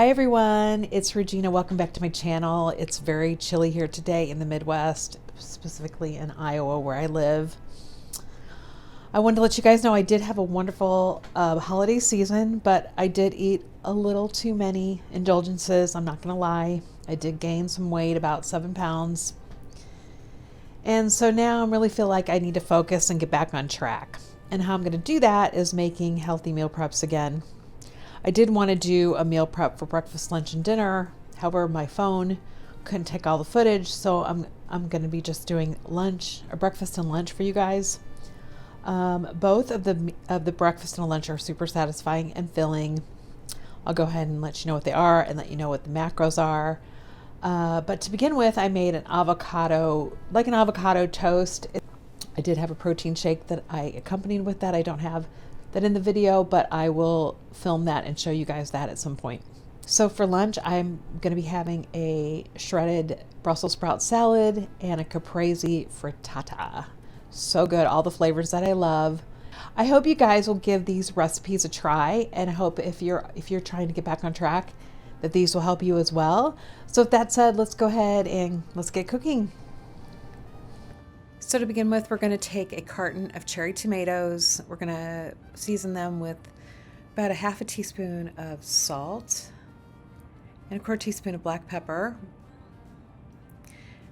Hi everyone, it's Regina. Welcome back to my channel. It's very chilly here today in the Midwest, specifically in Iowa where I live. I wanted to let you guys know I did have a wonderful holiday season, but I did eat a little too many indulgences. I'm not going to lie. I did gain some weight, about 7 pounds. And so now I really feel like I need to focus and get back on track. And how I'm going to do that is making healthy meal preps again. I did want to do a meal prep for breakfast, lunch, and dinner. However, my phone couldn't take all the footage, so I'm going to be just doing lunch or breakfast and lunch for you guys. Both of the breakfast and lunch are super satisfying and filling. I'll go ahead and let you know what they are and let you know what the macros are. But to begin with, I made an avocado toast. I did have a protein shake that I accompanied with that. I don't have that in the video, but I will film that and show you guys that at some point. So for lunch, I'm going to be having a shredded Brussels sprout salad and a caprese frittata. So good, all the flavors that I love. I hope you guys will give these recipes a try, and I hope if you're trying to get back on track, that these will help you as well. So with that said, let's go ahead and let's get cooking. So to begin with, we're going to take a carton of cherry tomatoes. We're going to season them with about a half a teaspoon of salt and a quarter teaspoon of black pepper.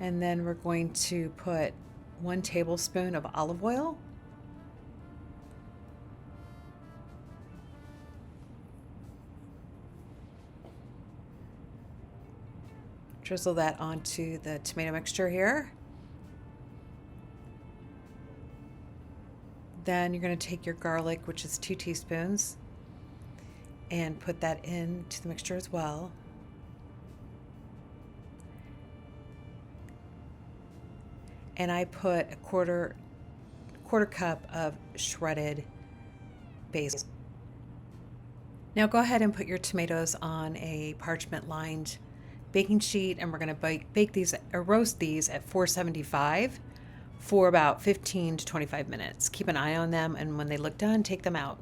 And then we're going to put 1 tablespoon of olive oil. Drizzle that onto the tomato mixture here. Then you're going to take your garlic, which is 2 teaspoons, and put that into the mixture as well. And I put a quarter cup of shredded basil. Now go ahead and put your tomatoes on a parchment lined baking sheet, and we're going to bake these or roast these at 475 for about 15 to 25 minutes. Keep an eye on them, and when they look done, take them out.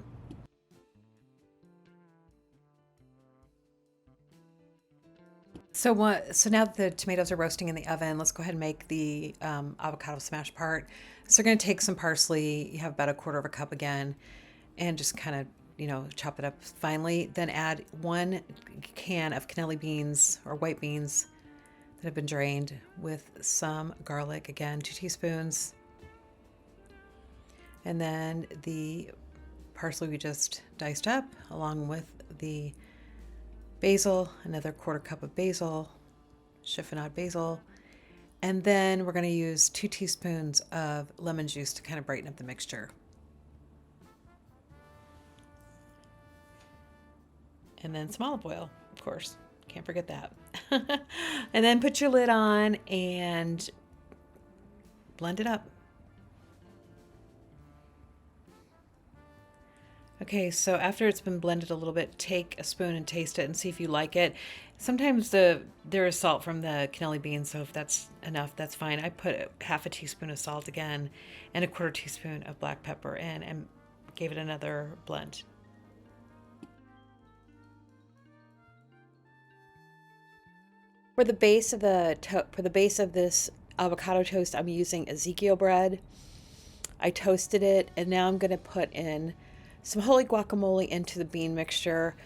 So now that the tomatoes are roasting in the oven, let's go ahead and make the avocado smash part. So we're going to take some parsley. You have about a quarter of a cup again, and just kind of chop it up finely. Then add 1 can of cannelli beans or white beans that have been drained, with some garlic, again 2 teaspoons, and then the parsley we just diced up, along with the basil, another quarter cup of basil, chiffonade basil, and then we're going to use 2 teaspoons of lemon juice to kind of brighten up the mixture. And then some olive oil, of course. Can't forget that. And then put your lid on and blend it up. Okay, so after it's been blended a little bit, take a spoon and taste it and see if you like it. Sometimes there is salt from the cannelli beans, so if that's enough, that's fine. I put half a teaspoon of salt again and a quarter teaspoon of black pepper in and gave it another blend. For the base of this avocado toast, I'm using Ezekiel bread. I toasted it, and now I'm going to put in some holy guacamole into the bean mixture.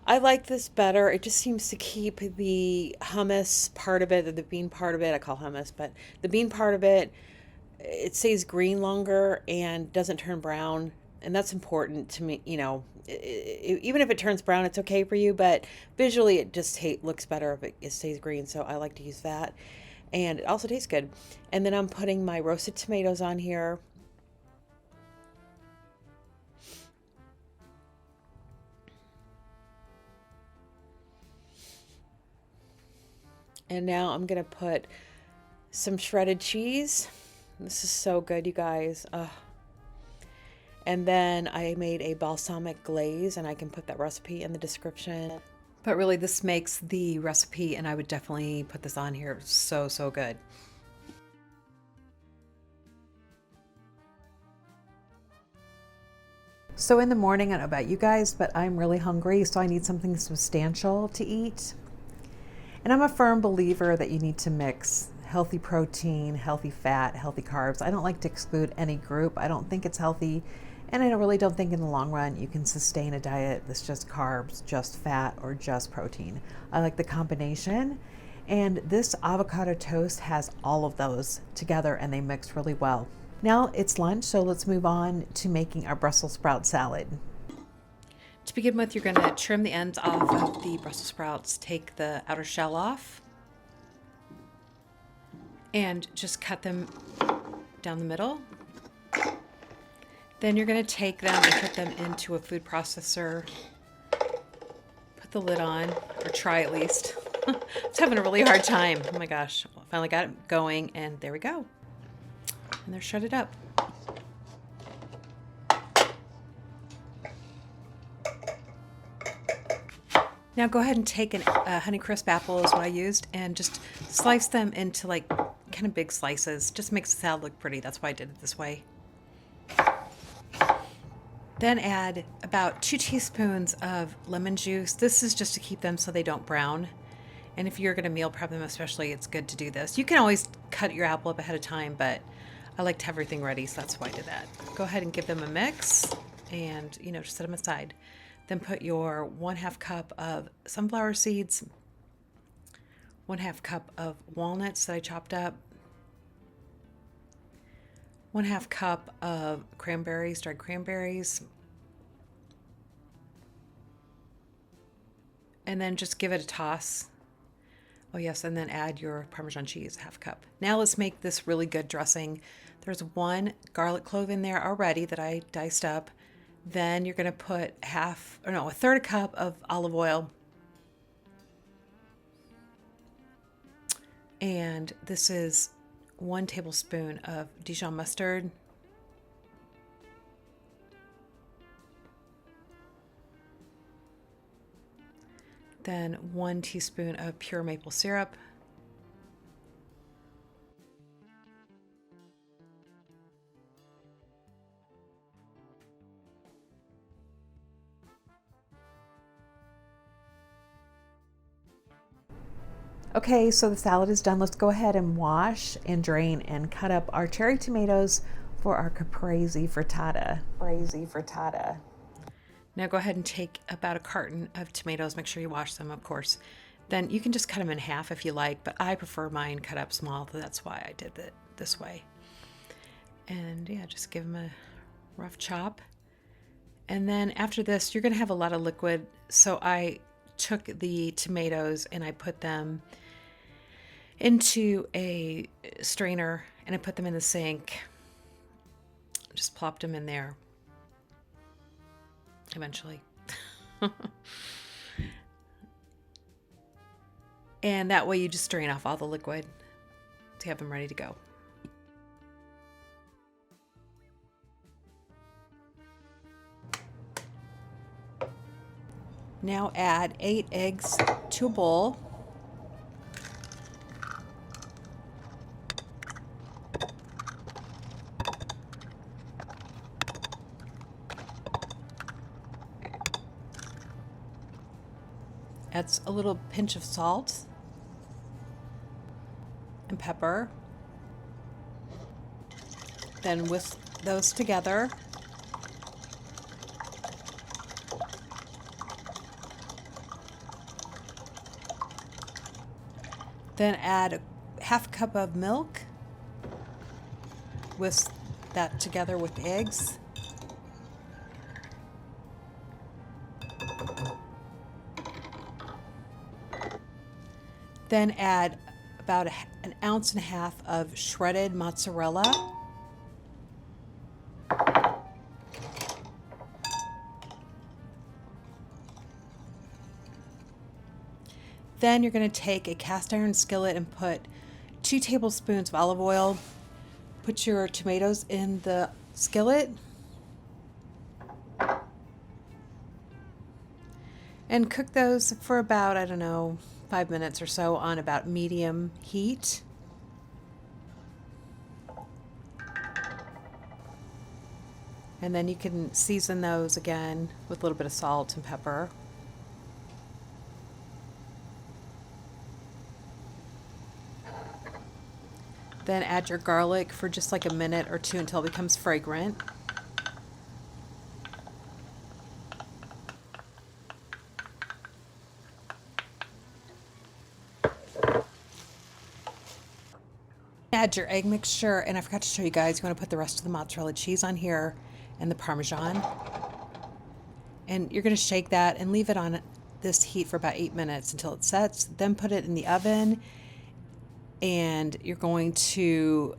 I like this better. It just seems to keep the hummus part of it, or the bean part of it. I call hummus, but the bean part of it, it stays green longer and doesn't turn brown, and that's important to me. Even if it turns brown, it's okay for you, but visually it just looks better if it stays green, so I like to use that. And it also tastes good. And then I'm putting my roasted tomatoes on here. And now I'm going to put some shredded cheese. This is so good, you guys. And then I made a balsamic glaze, and I can put that recipe in the description. But really, this makes the recipe, and I would definitely put this on here. So, so good. So in the morning, I don't know about you guys, but I'm really hungry, so I need something substantial to eat. And I'm a firm believer that you need to mix healthy protein, healthy fat, healthy carbs. I don't like to exclude any group. I don't think it's healthy. And I really don't think in the long run you can sustain a diet that's just carbs, just fat, or just protein. I like the combination. And this avocado toast has all of those together and they mix really well. Now it's lunch, so let's move on to making our Brussels sprout salad. To begin with, you're going to trim the ends off of the Brussels sprouts, take the outer shell off, and just cut them down the middle. Then you're going to take them and put them into a food processor. Put the lid on, or try at least. I was having a really hard time. Oh my gosh. Well, I finally got it going, and there we go. And they're shredded up. Now go ahead and take a Honeycrisp apple is what I used, and just slice them into like kind of big slices. Just makes the salad look pretty. That's why I did it this way. Then add about 2 teaspoons of lemon juice. This is just to keep them so they don't brown. And if you're going to meal prep them especially, it's good to do this. You can always cut your apple up ahead of time, but I like to have everything ready, so that's why I did that. Go ahead and give them a mix and, just set them aside. Then put your 1/2 cup of sunflower seeds, 1/2 cup of walnuts that I chopped up, 1/2 cup of cranberries, dried cranberries, and then just give it a toss. Oh yes, and then add your Parmesan cheese, 1/2 cup. Now let's make this really good dressing. There's 1 garlic clove in there already that I diced up. Then you're going to put a 1/3 cup of olive oil. And this is 1 tablespoon of Dijon mustard. Then 1 teaspoon of pure maple syrup. Okay, so the salad is done. Let's go ahead and wash and drain and cut up our cherry tomatoes for our caprese frittata. Now go ahead and take about a carton of tomatoes. Make sure you wash them, of course. Then you can just cut them in half if you like, but I prefer mine cut up small, so that's why I did it this way. And yeah, just give them a rough chop. And then after this, you're going to have a lot of liquid. So I took the tomatoes and I put them into a strainer and I put them in the sink. Just plopped them in there eventually. And that way you just strain off all the liquid to have them ready to go. Now add 8 eggs to a bowl. Add a little pinch of salt and pepper. Then whisk those together. Then add 1/2 cup of milk. Whisk that together with the eggs. Then add about 1.5 ounces of shredded mozzarella. Then you're going to take a cast iron skillet and put 2 tablespoons of olive oil. Put your tomatoes in the skillet. And cook those for about, 5 minutes or so on about medium heat. And then you can season those again with a little bit of salt and pepper. Then add your garlic for just like a minute or two until it becomes fragrant. Add your egg mixture, and I forgot to show you guys, you want to put the rest of the mozzarella cheese on here and the Parmesan. And you're going to shake that and leave it on this heat for about 8 minutes until it sets. Then put it in the oven, and you're going to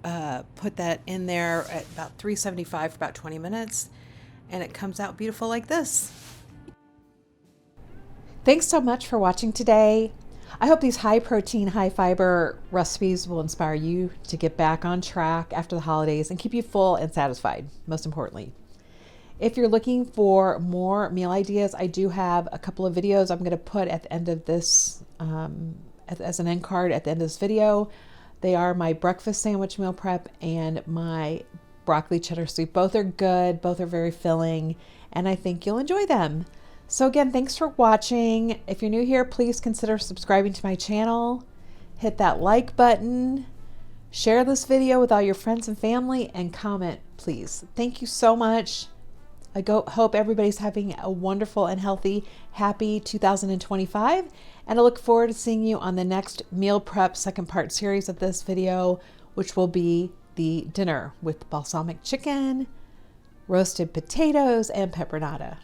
put that in there at about 375 for about 20 minutes, and it comes out beautiful like this. Thanks so much for watching today. I hope these high protein, high fiber recipes will inspire you to get back on track after the holidays and keep you full and satisfied, most importantly. If you're looking for more meal ideas, I do have a couple of videos I'm going to put at the end of this, as an end card at the end of this video. They are my breakfast sandwich meal prep and my broccoli cheddar soup. Both are good, both are very filling, and I think you'll enjoy them. So again, thanks for watching. If you're new here, please consider subscribing to my channel. Hit that like button. Share this video with all your friends and family, and comment, please. Thank you so much. I hope everybody's having a wonderful and healthy, happy 2025. And I look forward to seeing you on the next meal prep second part series of this video, which will be the dinner with balsamic chicken, roasted potatoes, and pepperoni.